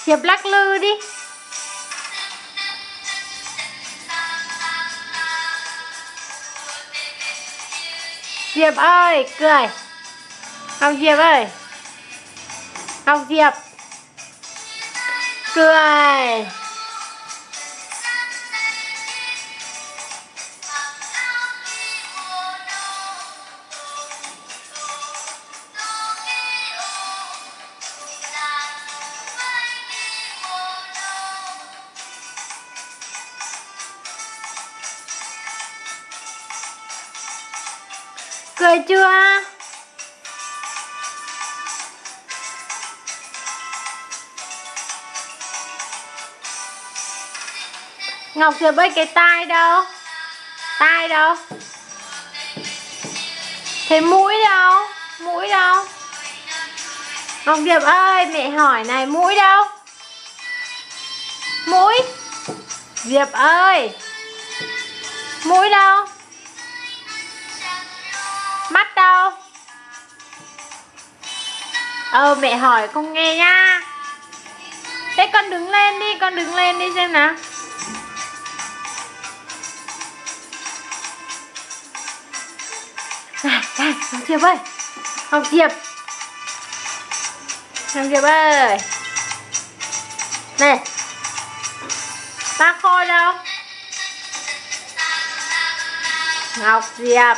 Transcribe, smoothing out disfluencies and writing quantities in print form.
Diệp lắc lư đi. Diệp ơi, cười. Ngọc Diệp ơi. Ngọc Diệp. Cười. Cười chưa? Ngọc Diệp ơi, cái tai đâu? Tai đâu? Thế mũi đâu? Mũi đâu? Ngọc Diệp ơi, mẹ hỏi này, mũi đâu? Mũi. Diệp ơi, mũi đâu? Mắt đâu? Mẹ hỏi không nghe nha. Thế con đứng lên đi, con đứng lên đi xem nào. Này, Ngọc Diệp ơi. Ngọc Diệp. Ngọc Diệp ơi. Này. Ta khôi đâu? Ngọc Diệp.